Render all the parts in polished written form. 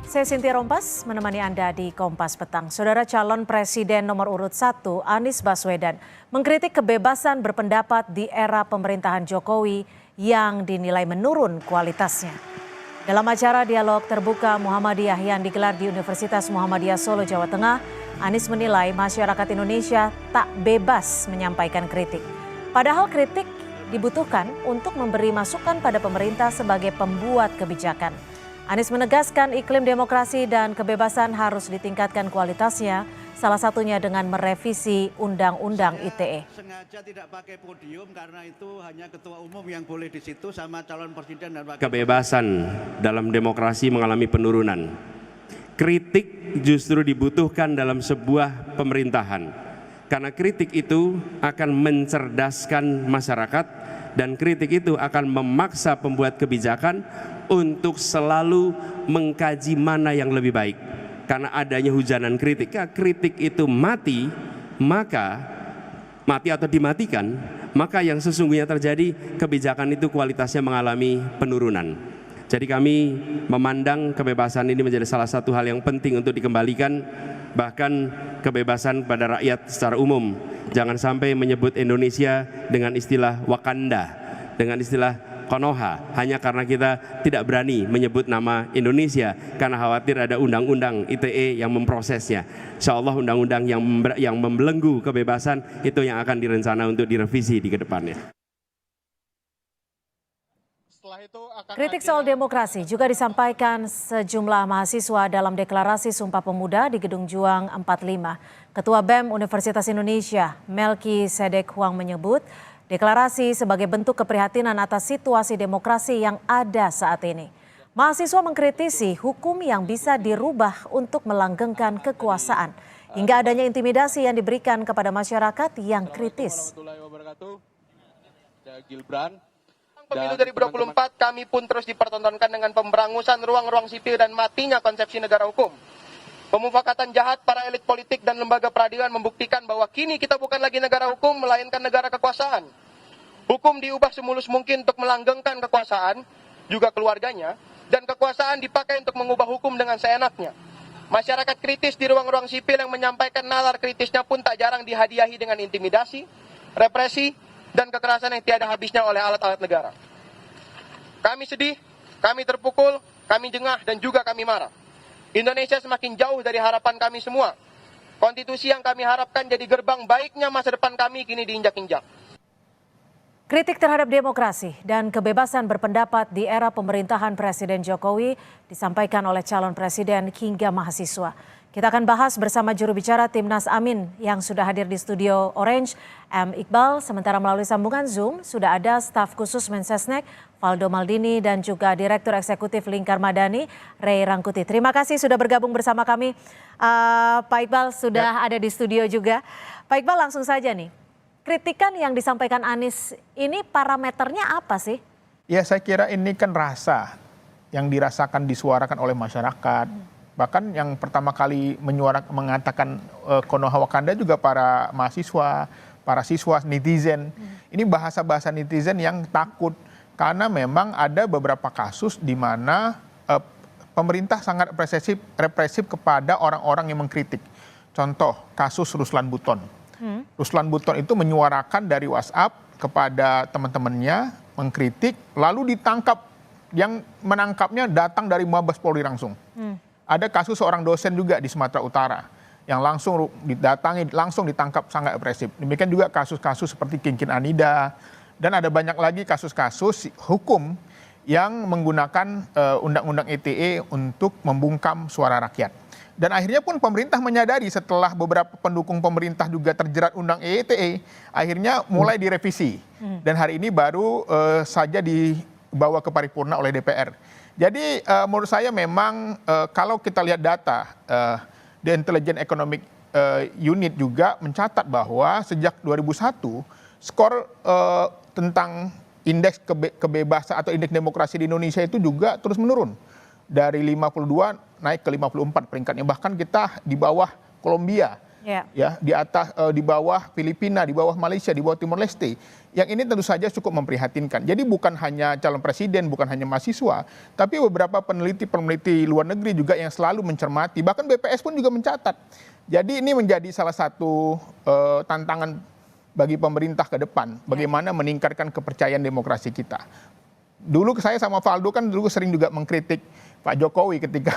Saya Cynthia Rompas menemani Anda di Kompas Petang. Saudara calon Presiden nomor urut 1 Anies Baswedan mengkritik kebebasan berpendapat di era pemerintahan Jokowi yang dinilai menurun kualitasnya. Dalam acara dialog terbuka Muhammadiyah yang digelar di Universitas Muhammadiyah Solo, Jawa Tengah, Anies menilai masyarakat Indonesia tak bebas menyampaikan kritik. Padahal kritik dibutuhkan untuk memberi masukan pada pemerintah sebagai pembuat kebijakan. Anies menegaskan iklim demokrasi dan kebebasan harus ditingkatkan kualitasnya, salah satunya dengan merevisi Undang-Undang ITE. Sengaja tidak pakai podium karena itu hanya ketua umum yang boleh di situ sama calon presiden dan wakil. Kebebasan dalam demokrasi mengalami penurunan. Kritik justru dibutuhkan dalam sebuah pemerintahan. Karena kritik itu akan mencerdaskan masyarakat dan kritik itu akan memaksa pembuat kebijakan untuk selalu mengkaji mana yang lebih baik. Karena adanya hujanan kritik, kritik itu mati atau dimatikan, maka yang sesungguhnya terjadi kebijakan itu kualitasnya mengalami penurunan. Jadi kami memandang kebebasan ini menjadi salah satu hal yang penting untuk dikembalikan, bahkan kebebasan pada rakyat secara umum. Jangan sampai menyebut Indonesia dengan istilah Wakanda, dengan istilah Konoha, hanya karena kita tidak berani menyebut nama Indonesia karena khawatir ada undang-undang ITE yang memprosesnya. Insya Allah undang-undang yang membelenggu kebebasan itu yang akan direncana untuk direvisi di kedepannya. Kritik soal demokrasi juga disampaikan sejumlah mahasiswa dalam deklarasi Sumpah Pemuda di Gedung Juang 45. Ketua BEM Universitas Indonesia, Melki Sedek Huang menyebut, deklarasi sebagai bentuk keprihatinan atas situasi demokrasi yang ada saat ini. Mahasiswa mengkritisi hukum yang bisa dirubah untuk melanggengkan kekuasaan, hingga adanya intimidasi yang diberikan kepada masyarakat yang kritis. Pemilu 2024 kami pun terus dipertontonkan dengan pemberangusan ruang-ruang sipil dan matinya konsepsi negara hukum. Pemufakatan jahat para elit politik dan lembaga peradilan membuktikan bahwa kini kita bukan lagi negara hukum, melainkan negara kekuasaan. Hukum diubah semulus mungkin untuk melanggengkan kekuasaan, juga keluarganya, dan kekuasaan dipakai untuk mengubah hukum dengan seenaknya. Masyarakat kritis di ruang-ruang sipil yang menyampaikan nalar kritisnya pun tak jarang dihadiahi dengan intimidasi, represi, dan kekerasan yang tiada habisnya oleh alat-alat negara. Kami sedih, kami terpukul, kami jengah, dan juga kami marah. Indonesia semakin jauh dari harapan kami semua. Konstitusi yang kami harapkan jadi gerbang baiknya masa depan kami kini diinjak-injak. Kritik terhadap demokrasi dan kebebasan berpendapat di era pemerintahan Presiden Jokowi disampaikan oleh calon presiden hingga mahasiswa. Kita akan bahas bersama juru bicara Timnas Amin yang sudah hadir di studio Orange, M. Iqbal. Sementara melalui sambungan Zoom sudah ada staf khusus Mensesnek, Valdo Maldini, dan juga Direktur Eksekutif Lingkar Madani, Ray Rangkuti. Terima kasih sudah bergabung bersama kami. Pak Iqbal sudah ada di studio juga. Pak Iqbal, langsung saja nih. Kritikan yang disampaikan Anies ini parameternya apa sih? Ya, saya kira ini kan rasa yang dirasakan disuarakan oleh masyarakat. Bahkan yang pertama kali mengatakan Konoha Wakanda juga para mahasiswa, para siswa, netizen. Ini bahasa-bahasa netizen yang takut karena memang ada beberapa kasus di mana pemerintah sangat represif kepada orang-orang yang mengkritik. Contoh kasus Ruslan Buton. Ruslan Buton itu menyuarakan dari WhatsApp kepada teman-temannya, mengkritik, lalu ditangkap. Yang menangkapnya datang dari Mabes Polri langsung. Ada kasus seorang dosen juga di Sumatera Utara yang langsung didatangi, langsung ditangkap sangat represif. Demikian juga kasus-kasus seperti Kinkin Anida, dan ada banyak lagi kasus-kasus hukum yang menggunakan Undang-Undang ITE untuk membungkam suara rakyat. Dan akhirnya pun pemerintah menyadari setelah beberapa pendukung pemerintah juga terjerat Undang ITE, akhirnya mulai direvisi. Dan hari ini baru saja dibawa ke paripurna oleh DPR. Jadi menurut saya memang kalau kita lihat data, The Intelligent Economic Unit juga mencatat bahwa sejak 2001 skor tentang indeks kebebasan atau indeks demokrasi di Indonesia itu juga terus menurun. Dari 52 naik ke 54 peringkatnya. Bahkan kita di bawah Kolombia ya di atas, di bawah Filipina, di bawah Malaysia, di bawah Timor Leste. Yang ini tentu saja cukup memprihatinkan. Jadi bukan hanya calon presiden, bukan hanya mahasiswa, tapi beberapa peneliti luar negeri juga yang selalu mencermati, bahkan BPS pun juga mencatat. Jadi ini menjadi salah satu tantangan bagi pemerintah ke depan, bagaimana meningkatkan kepercayaan demokrasi kita. Dulu saya sama Faldo kan dulu sering juga mengkritik Pak Jokowi ketika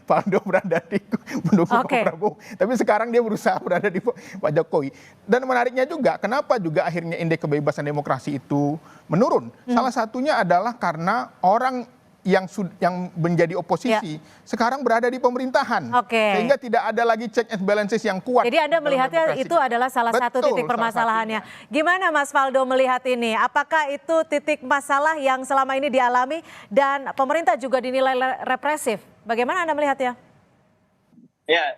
Faldo berada di mendukung Pak Prabowo. Tapi sekarang dia berusaha berada di Pak Jokowi. Dan menariknya juga, kenapa juga akhirnya indeks kebebasan demokrasi itu menurun? Salah satunya adalah karena orang yang menjadi oposisi sekarang berada di pemerintahan. Sehingga tidak ada lagi check and balances yang kuat. Jadi Anda melihatnya itu adalah salah satu titik permasalahannya. Gimana Mas Faldo melihat ini? Apakah itu titik masalah yang selama ini dialami dan pemerintah juga dinilai represif? Bagaimana Anda melihatnya? Ya,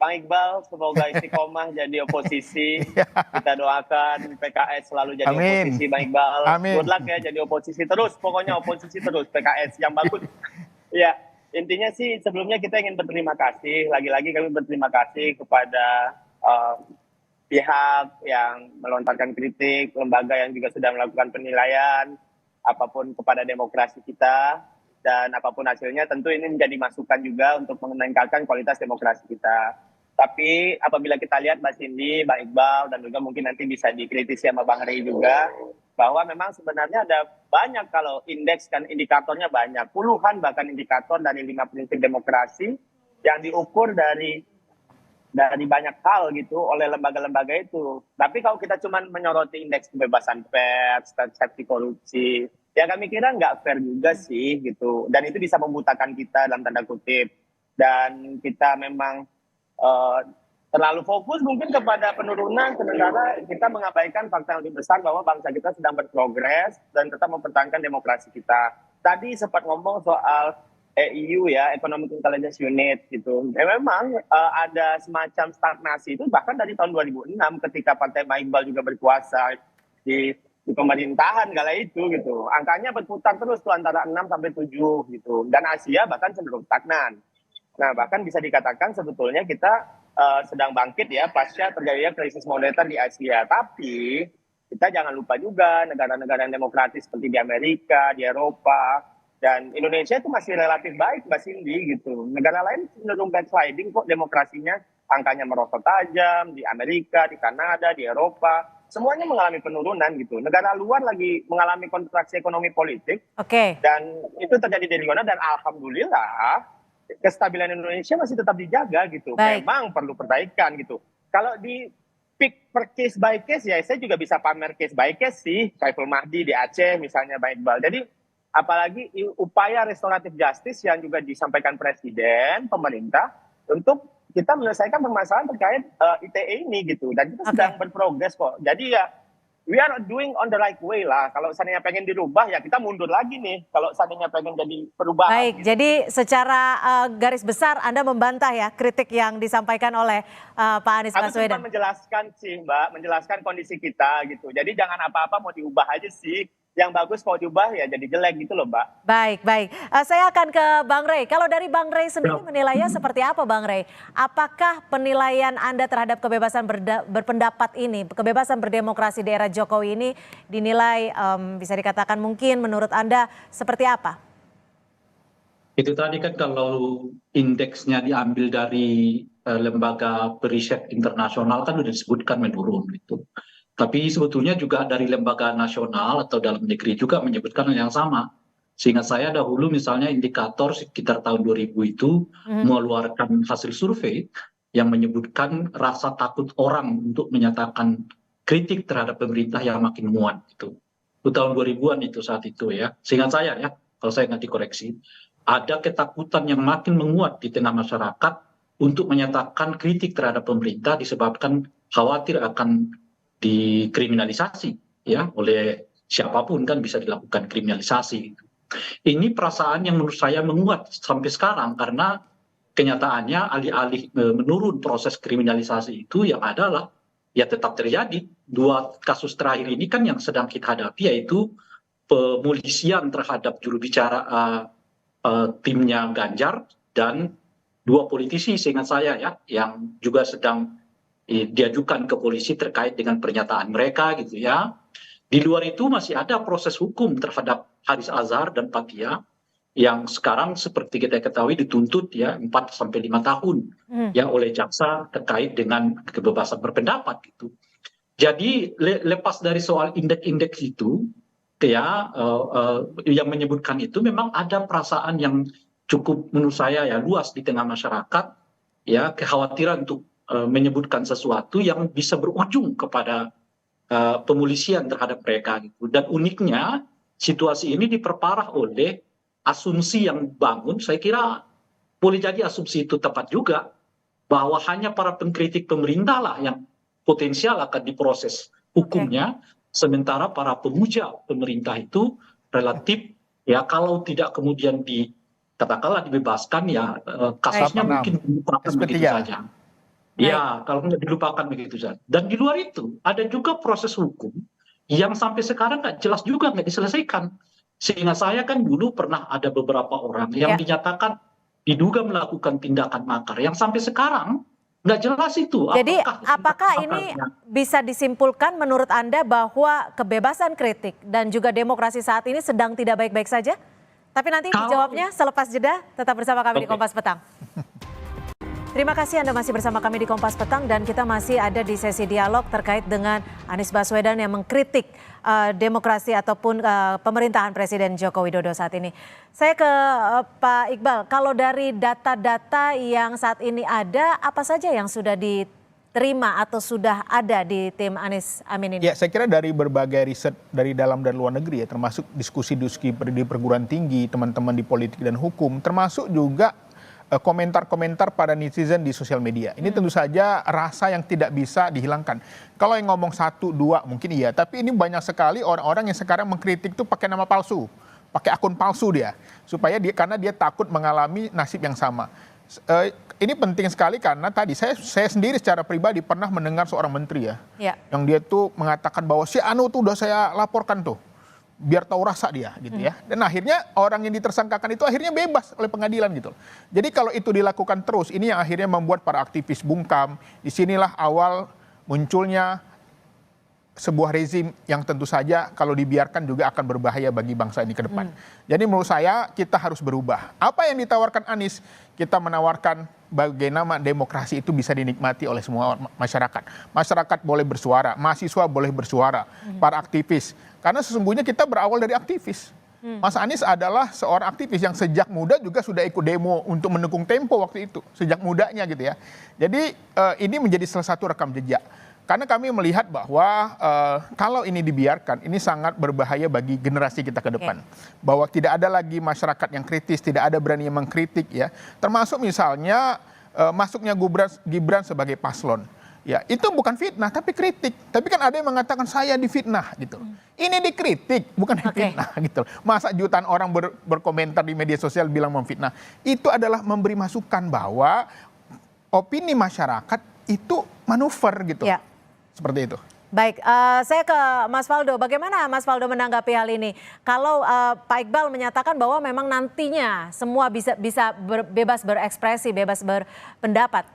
Bang Iqbal semoga istiqomah jadi oposisi. Kita doakan PKS selalu jadi oposisi, Bang Iqbal. Good luck ya jadi oposisi terus, pokoknya oposisi terus PKS yang bagus. Ya, intinya sih sebelumnya kita ingin berterima kasih, lagi-lagi kami berterima kasih kepada pihak yang melontarkan kritik, lembaga yang juga sudah melakukan penilaian, apapun kepada demokrasi kita. Dan apapun hasilnya tentu ini menjadi masukan juga untuk meningkatkan kualitas demokrasi kita. Tapi apabila kita lihat Mbak Cindy, Bang Iqbal, dan juga mungkin nanti bisa dikritisi sama Bang Rey juga, bahwa memang sebenarnya ada banyak kalau indeks kan indikatornya banyak, puluhan bahkan indikator dari 5 prinsip demokrasi yang diukur dari banyak hal gitu oleh lembaga-lembaga itu. Tapi kalau kita cuma menyoroti indeks kebebasan pers, persepsi korupsi, ya kami kira nggak fair juga sih gitu. Dan itu bisa membutakan kita dalam tanda kutip. Dan kita memang terlalu fokus mungkin kepada penurunan, sementara kita mengabaikan fakta yang lebih besar bahwa bangsa kita sedang berprogres dan tetap mempertahankan demokrasi kita. Tadi sempat ngomong soal EIU ya, Economic Intelligence Unit gitu. Ya memang ada semacam stagnasi itu bahkan dari tahun 2006 ketika Partai Bang Iqbal juga berkuasa di pemerintahan kala itu gitu. Angkanya berputar terus tuh antara 6 sampai 7 gitu. Dan Asia bahkan cenderung stagnan. Nah, bahkan bisa dikatakan sebetulnya kita sedang bangkit ya pasca terjadinya krisis moneter di Asia. Tapi kita jangan lupa juga negara-negara yang demokratis seperti di Amerika, di Eropa, dan Indonesia itu masih relatif baik, Mbak Cindy gitu. Negara lain cenderung backsliding kok demokrasinya, angkanya merosot tajam di Amerika, di Kanada, di Eropa. Semuanya mengalami penurunan gitu. Negara luar lagi mengalami kontraksi ekonomi politik. Dan itu terjadi di regional dan alhamdulillah kestabilan Indonesia masih tetap dijaga gitu. Memang perlu perbaikan gitu. Kalau di pick per case by case ya saya juga bisa pamer case by case sih. Saiful Mahdi di Aceh misalnya Bang Iqbal. Jadi apalagi upaya restoratif justice yang juga disampaikan Presiden, pemerintah untuk kita menyelesaikan permasalahan terkait ITE ini gitu. Dan kita sedang berprogres kok. Jadi ya we are doing on the right way lah. Kalau seandainya pengen dirubah ya kita mundur lagi nih. Kalau seandainya pengen jadi perubahan. Baik, gitu. Jadi secara garis besar Anda membantah ya kritik yang disampaikan oleh Pak Anies Baswedan. Aku cuma menjelaskan sih Mbak, menjelaskan kondisi kita gitu. Jadi jangan apa-apa mau diubah aja sih. Yang bagus kalau diubah ya jadi jelek gitu loh Mbak. Baik. Saya akan ke Bang Rey. Kalau dari Bang Rey sendiri menilainya seperti apa Bang Rey? Apakah penilaian Anda terhadap kebebasan berpendapat ini, kebebasan berdemokrasi di era Jokowi ini dinilai bisa dikatakan mungkin menurut Anda seperti apa? Itu tadi kan kalau indeksnya diambil dari lembaga periset internasional kan sudah disebutkan menurun gitu. Tapi sebetulnya juga dari lembaga nasional atau dalam negeri juga menyebutkan hal yang sama. Sehingga saya dahulu misalnya indikator sekitar tahun 2000 itu mengeluarkan hasil survei yang menyebutkan rasa takut orang untuk menyatakan kritik terhadap pemerintah yang makin muat itu. Itu tahun 2000-an itu saat itu ya. Sehingga saya ya, kalau saya nggak dikoreksi, ada ketakutan yang makin menguat di tengah masyarakat untuk menyatakan kritik terhadap pemerintah disebabkan khawatir akan dikriminalisasi ya oleh siapapun kan bisa dilakukan kriminalisasi. Ini perasaan yang menurut saya menguat sampai sekarang karena kenyataannya alih-alih menurun proses kriminalisasi itu yang adalah ya tetap terjadi. 2 kasus terakhir ini kan yang sedang kita hadapi yaitu pemolisian terhadap juru bicara timnya Ganjar dan 2 politisi seingat saya ya, yang juga sedang diajukan ke polisi terkait dengan pernyataan mereka gitu ya. Di luar itu masih ada proses hukum terhadap Haris Azhar dan Fathia yang sekarang seperti kita ketahui dituntut ya 4 sampai 5 tahun ya oleh jaksa terkait dengan kebebasan berpendapat gitu. Jadi lepas dari soal indeks-indeks itu ya yang menyebutkan itu memang ada perasaan yang cukup menurut saya ya luas di tengah masyarakat ya, kekhawatiran untuk menyebutkan sesuatu yang bisa berujung kepada pemolisian terhadap mereka gitu. Dan uniknya situasi ini diperparah oleh asumsi yang bangun, saya kira boleh jadi asumsi itu tepat juga, bahwa hanya para pengkritik pemerintah lah yang potensial akan diproses hukumnya, sementara para pemuja pemerintah itu relatif ya kalau tidak kemudian katakanlah dibebaskan ya kasusnya mungkin dilupakan begitu saja. Ya, kalau nggak dilupakan begitu saja. Dan di luar itu ada juga proses hukum yang sampai sekarang nggak jelas juga, nggak diselesaikan. Seingat saya kan dulu pernah ada beberapa orang yang dinyatakan diduga melakukan tindakan makar yang sampai sekarang nggak jelas itu. Jadi apakah ini bisa disimpulkan menurut Anda bahwa kebebasan kritik dan juga demokrasi saat ini sedang tidak baik-baik saja? Tapi nanti dijawabnya selepas jeda, tetap bersama kami di Kompas Petang. Terima kasih Anda masih bersama kami di Kompas Petang dan kita masih ada di sesi dialog terkait dengan Anies Baswedan yang mengkritik demokrasi ataupun pemerintahan Presiden Joko Widodo saat ini. Saya ke Pak Iqbal, kalau dari data-data yang saat ini ada, apa saja yang sudah diterima atau sudah ada di tim Anies Amin ini? Ya, saya kira dari berbagai riset dari dalam dan luar negeri ya, termasuk diskusi-diskusi di perguruan tinggi, teman-teman di politik dan hukum, termasuk juga komentar-komentar pada netizen di sosial media. Ini tentu saja rasa yang tidak bisa dihilangkan. Kalau yang ngomong 1, 2 mungkin iya, tapi ini banyak sekali orang-orang yang sekarang mengkritik tuh pakai nama palsu, pakai akun palsu dia, supaya karena dia takut mengalami nasib yang sama. Ini penting sekali karena tadi saya sendiri secara pribadi pernah mendengar seorang menteri ya, yang dia tuh mengatakan bahwa si Anu tuh udah saya laporkan tuh, biar tahu rasa dia gitu ya. Dan akhirnya orang yang ditersangkakan itu akhirnya bebas oleh pengadilan gitu. Jadi kalau itu dilakukan terus, ini yang akhirnya membuat para aktivis bungkam. Disinilah awal munculnya sebuah rezim yang tentu saja kalau dibiarkan juga akan berbahaya bagi bangsa ini ke depan. Jadi menurut saya kita harus berubah. Apa yang ditawarkan Anies? Kita menawarkan bagaimana demokrasi itu bisa dinikmati oleh semua masyarakat. Masyarakat boleh bersuara, mahasiswa boleh bersuara, para aktivis. Karena sesungguhnya kita berawal dari aktivis. Mas Anies adalah seorang aktivis yang sejak muda juga sudah ikut demo untuk mendukung Tempo waktu itu. Sejak mudanya gitu ya. Jadi ini menjadi salah satu rekam jejak. Karena kami melihat bahwa kalau ini dibiarkan, ini sangat berbahaya bagi generasi kita ke depan. Bahwa tidak ada lagi masyarakat yang kritis, tidak ada berani yang mengkritik ya. Termasuk misalnya masuknya Gibran sebagai paslon. Ya, itu bukan fitnah tapi kritik. Tapi kan ada yang mengatakan saya difitnah gitu. Ini dikritik, bukan difitnah gitu. Masa jutaan orang berkomentar di media sosial bilang memfitnah. Itu adalah memberi masukan bahwa opini masyarakat itu manuver gitu. Ya. Seperti itu. Baik, saya ke Mas Faldo. Bagaimana Mas Faldo menanggapi hal ini? Kalau Pak Iqbal menyatakan bahwa memang nantinya semua bisa bebas berekspresi, bebas berpendapat.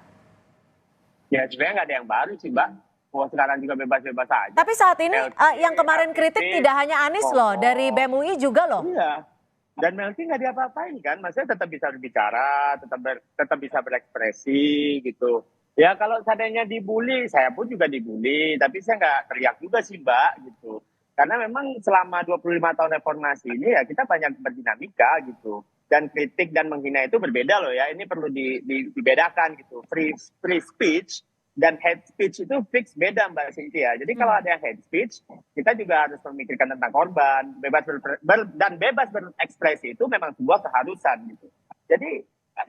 Ya sebenarnya nggak ada yang baru sih Mbak. Mau sekarang juga bebas-bebas aja. Tapi saat ini yang kemarin kritik tidak hanya Anies loh, dari BEM UI juga loh. Iya. Dan Melki nggak diapa-apain kan, maksudnya tetap bisa berbicara, tetap bisa berekspresi gitu. Ya kalau seandainya dibully, saya pun juga dibully, tapi saya nggak teriak juga sih Mbak gitu. Karena memang selama 25 tahun reformasi ini ya kita banyak berdinamika gitu. Dan kritik dan menghina itu berbeda loh ya, ini perlu dibedakan gitu. Free speech dan hate speech itu fix beda Mbak Cynthia. Jadi kalau ada yang hate speech, kita juga harus memikirkan tentang korban, dan bebas berekspresi itu memang sebuah keharusan gitu. Jadi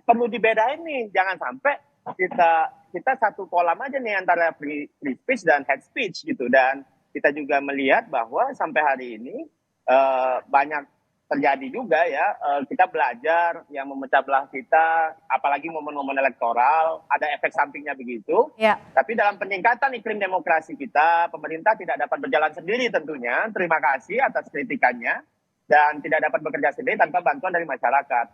perlu dibedain nih, jangan sampai kita satu kolam aja nih antara free speech dan hate speech gitu. Dan kita juga melihat bahwa sampai hari ini banyak terjadi juga ya, kita belajar yang memecah belah kita, apalagi momen-momen elektoral, ada efek sampingnya begitu. Ya. Tapi dalam peningkatan iklim demokrasi kita, pemerintah tidak dapat berjalan sendiri tentunya. Terima kasih atas kritikannya dan tidak dapat bekerja sendiri tanpa bantuan dari masyarakat.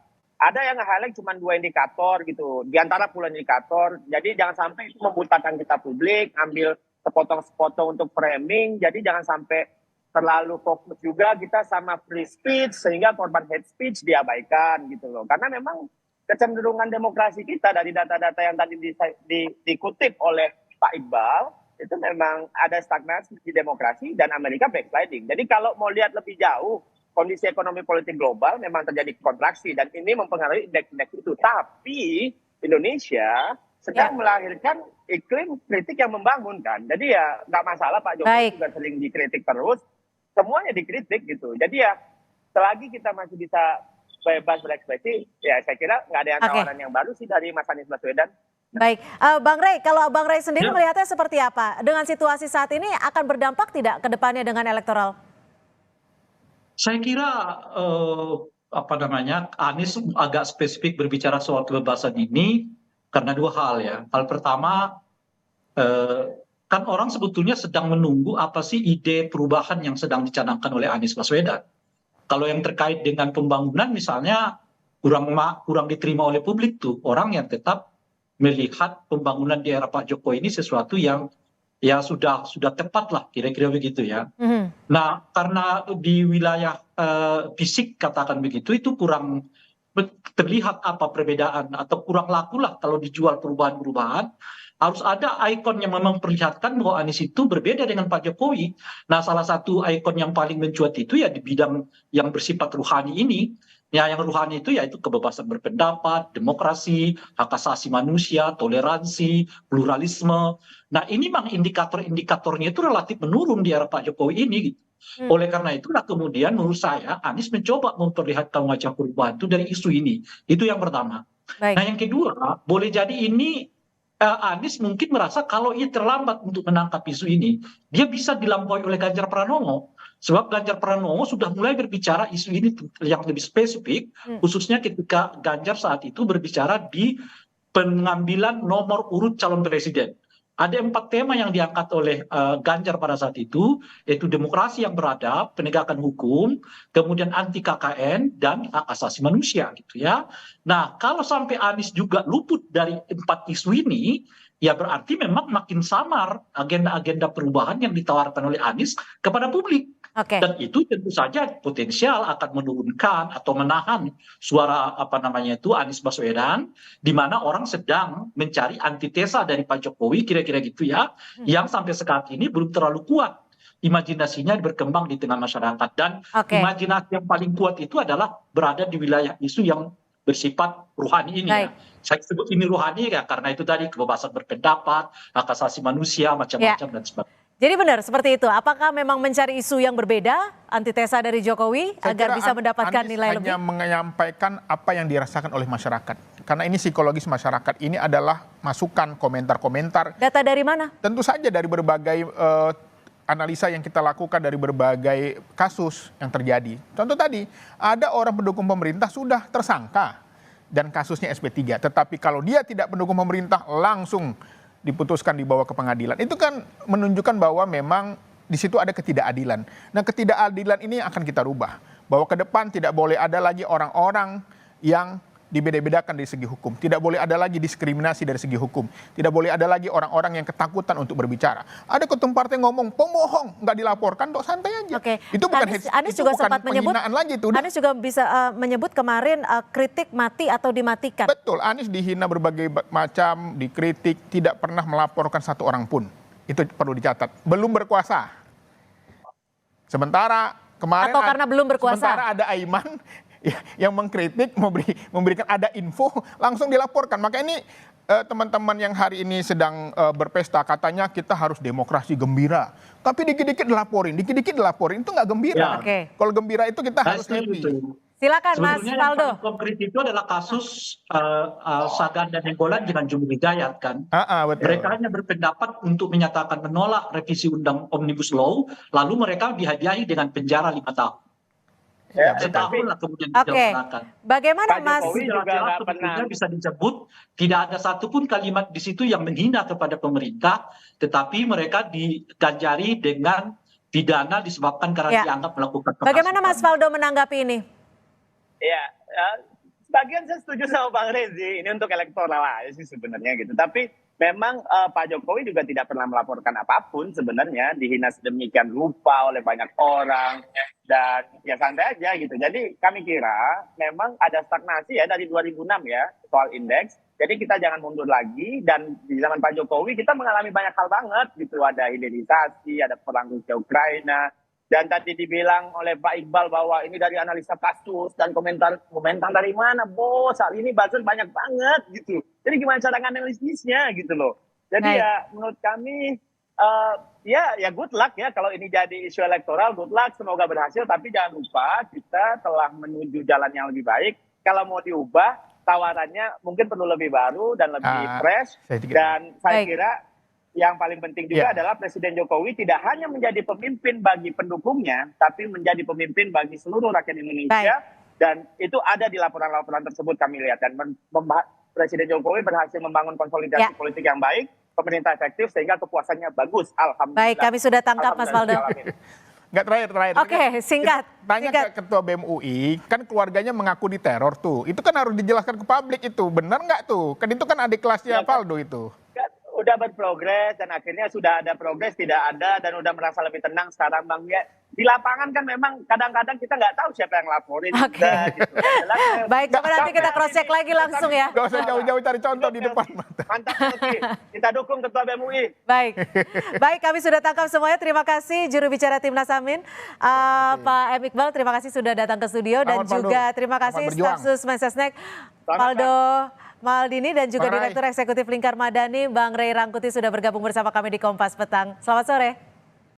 ada yang highlight cuma 2 indikator gitu, di antara puluhan indikator. Jadi jangan sampai itu membutakan kita publik, ambil sepotong-sepotong untuk framing. Jadi jangan sampai terlalu fokus juga kita sama free speech sehingga korban hate speech diabaikan gitu loh. Karena memang kecenderungan demokrasi kita dari data-data yang tadi dikutip oleh Pak Iqbal, itu memang ada stagnasi di demokrasi dan Amerika backsliding. Jadi kalau mau lihat lebih jauh, kondisi ekonomi politik global memang terjadi kontraksi dan ini mempengaruhi indeks-indeks itu. Tapi Indonesia sedang melahirkan iklim kritik yang membangunkan. Jadi ya nggak masalah Pak Jokowi juga sering dikritik terus, semuanya dikritik gitu. Jadi ya selagi kita masih bisa bebas berekspresi, ya saya kira nggak ada yang tawaran yang baru sih dari Mas Anies Baswedan. Baik, Bang Rey, kalau Bang Rey sendiri melihatnya seperti apa? Dengan situasi saat ini akan berdampak tidak ke depannya dengan elektoral? Saya kira Anies agak spesifik berbicara soal kebebasan ini karena 2 hal ya. Hal pertama, kan orang sebetulnya sedang menunggu apa sih ide perubahan yang sedang dicanangkan oleh Anies Baswedan. Kalau yang terkait dengan pembangunan misalnya kurang diterima oleh publik tuh, orang yang tetap melihat pembangunan di era Pak Jokowi ini sesuatu yang ya sudah tepat lah, kira-kira begitu ya. Nah, karena di wilayah fisik katakan begitu, itu kurang terlihat apa perbedaan atau kurang laku lah kalau dijual perubahan-perubahan. Harus ada ikon yang memang memperlihatkan bahwa Anies itu berbeda dengan Pak Jokowi. Nah, salah satu ikon yang paling mencuat itu ya di bidang yang bersifat ruhani ini. Ya, yang ruhani itu yaitu kebebasan berpendapat, demokrasi, hak asasi manusia, toleransi, pluralisme. Nah, ini memang indikator-indikatornya itu relatif menurun di era Pak Jokowi ini. Gitu. Oleh karena itulah kemudian menurut saya Anies mencoba memperlihatkan wajah perubahan itu dari isu ini. Itu yang pertama. Nah, yang kedua, boleh jadi ini Anies mungkin merasa kalau ia terlambat untuk menangkap isu ini, dia bisa dilampaui oleh Ganjar Pranowo. Sebab Ganjar Pranowo sudah mulai berbicara isu ini yang lebih spesifik, khususnya ketika Ganjar saat itu berbicara di pengambilan nomor urut calon presiden. Ada 4 tema yang diangkat oleh Ganjar pada saat itu, yaitu demokrasi yang beradab, penegakan hukum, kemudian anti KKN, dan hak asasi manusia gitu ya. Nah, kalau sampai Anies juga luput dari 4 isu ini, ya berarti memang makin samar agenda-agenda perubahan yang ditawarkan oleh Anies kepada publik. Dan itu tentu saja potensial akan menurunkan atau menahan suara Anies Baswedan, di mana orang sedang mencari antitesa dari Pak Jokowi kira-kira gitu ya, yang sampai saat ini belum terlalu kuat imajinasinya berkembang di tengah masyarakat, dan imajinasi yang paling kuat itu adalah berada di wilayah isu yang bersifat ruhani ini ya. Saya sebut ini ruhani ya karena itu tadi kebebasan berpendapat, hak asasi manusia, macam-macam dan sebagainya. Jadi benar seperti itu. Apakah memang mencari isu yang berbeda, antitesa dari Jokowi, agar bisa mendapatkan nilai lebih? Hanya menyampaikan apa yang dirasakan oleh masyarakat. Karena ini psikologis masyarakat. Ini adalah masukan, komentar-komentar. Data dari mana? Tentu saja dari berbagai analisa yang kita lakukan dari berbagai kasus yang terjadi. Contoh tadi, ada orang pendukung pemerintah sudah tersangka dan kasusnya SP3. Tetapi kalau dia tidak pendukung pemerintah langsung diputuskan dibawa ke pengadilan. Itu kan menunjukkan bahwa memang di situ ada ketidakadilan. Nah, ketidakadilan ini akan kita rubah. Bahwa ke depan tidak boleh ada lagi orang-orang yang dibeda-bedakan dari segi hukum. Tidak boleh ada lagi diskriminasi dari segi hukum. Tidak boleh ada lagi orang-orang yang ketakutan untuk berbicara. Ada ketum partai ngomong, pemohong, nggak dilaporkan, dok santai aja. Itu bukan Anies juga sempat menyebut, lagi itu. Anies juga bisa menyebut kemarin kritik mati atau dimatikan. Betul, Anies dihina berbagai macam, dikritik, tidak pernah melaporkan 1 orang pun. Itu perlu dicatat. Belum berkuasa. Sementara kemarin atau karena belum berkuasa. Sementara ada Aiman yang mengkritik, memberikan ada info, langsung dilaporkan. Maka ini teman-teman yang hari ini sedang berpesta, katanya kita harus demokrasi gembira. Tapi dikit-dikit dilaporin, itu nggak gembira. Kalau gembira itu kita harus happy. Silakan Mas Faldo. Yang paling konkret itu adalah kasus Sagan dan Nainggolan dengan Jum'at Hidayat kan. Mereka hanya berpendapat untuk menyatakan menolak revisi undang Omnibus Law, lalu mereka dihadiahi dengan penjara 5 tahun. Setahun lah kemudian dilaksanakan. Bagaimana Mas? Sebetulnya bisa disebut tidak ada satupun kalimat di situ yang menghina kepada pemerintah, tetapi mereka diganjari dengan pidana disebabkan karena dianggap melakukan kepanikan. Bagaimana Mas Faldo menanggapi ini? Ya, Bagian saya setuju sama Bang Rezi, ini untuk elektoral aja sih sebenarnya gitu. Tapi memang Pak Jokowi juga tidak pernah melaporkan apapun sebenarnya, dihina sedemikian rupa oleh banyak orang, dan ya santai aja gitu. Jadi kami kira memang ada stagnasi ya dari 2006 ya soal indeks. Jadi kita jangan mundur lagi, dan di zaman Pak Jokowi kita mengalami banyak hal banget gitu. Ada hilirisasi, ada perang Rusia Ukraina. Dan tadi dibilang oleh Pak Iqbal bahwa ini dari analisa kasus dan komentar dari mana, bos? Saat ini buzzer banyak banget gitu. Jadi gimana cara analisisnya gitu loh. Jadi ya menurut kami ya good luck ya kalau ini jadi isu elektoral, good luck, semoga berhasil. Tapi jangan lupa kita telah menuju jalan yang lebih baik. Kalau mau diubah, tawarannya mungkin perlu lebih baru dan lebih fresh. Dan saya kira yang paling penting juga adalah Presiden Jokowi tidak hanya menjadi pemimpin bagi pendukungnya, tapi menjadi pemimpin bagi seluruh rakyat Indonesia. Dan itu ada di laporan-laporan tersebut kami lihat. Dan Presiden Jokowi berhasil membangun konsolidasi politik yang baik, pemerintah efektif, sehingga kepuasannya bagus. Alhamdulillah. Baik, kami sudah tangkap Mas Faldo. Enggak, terakhir. Oke, singkat. Tanya ke Ketua BEM UI, kan keluarganya mengaku diteror tuh. Itu kan harus dijelaskan ke publik itu. Benar nggak tuh? Kan itu kan adik kelasnya Faldo itu. Udah berprogres dan akhirnya sudah ada progres, tidak ada, dan udah merasa lebih tenang sekarang Bang ya. Di lapangan kan memang kadang-kadang kita nggak tahu siapa yang laporin. Juga, gitu. Baik, coba nanti kita cross check lagi langsung ya. Gak usah jauh-jauh cari contoh di depan mata. Mantap, kita dukung Ketua BEM UI. Baik, kami sudah tangkap semuanya. Terima kasih juru bicara Timnas Amin, Pak M. Iqbal. Terima kasih sudah datang ke studio, dan juga terima kasih staf sus Mensesnek Faldo Maldini, dan juga Direktur Eksekutif Lingkar Madani Bang Ray Rangkuti sudah bergabung bersama kami di Kompas Petang. Selamat sore.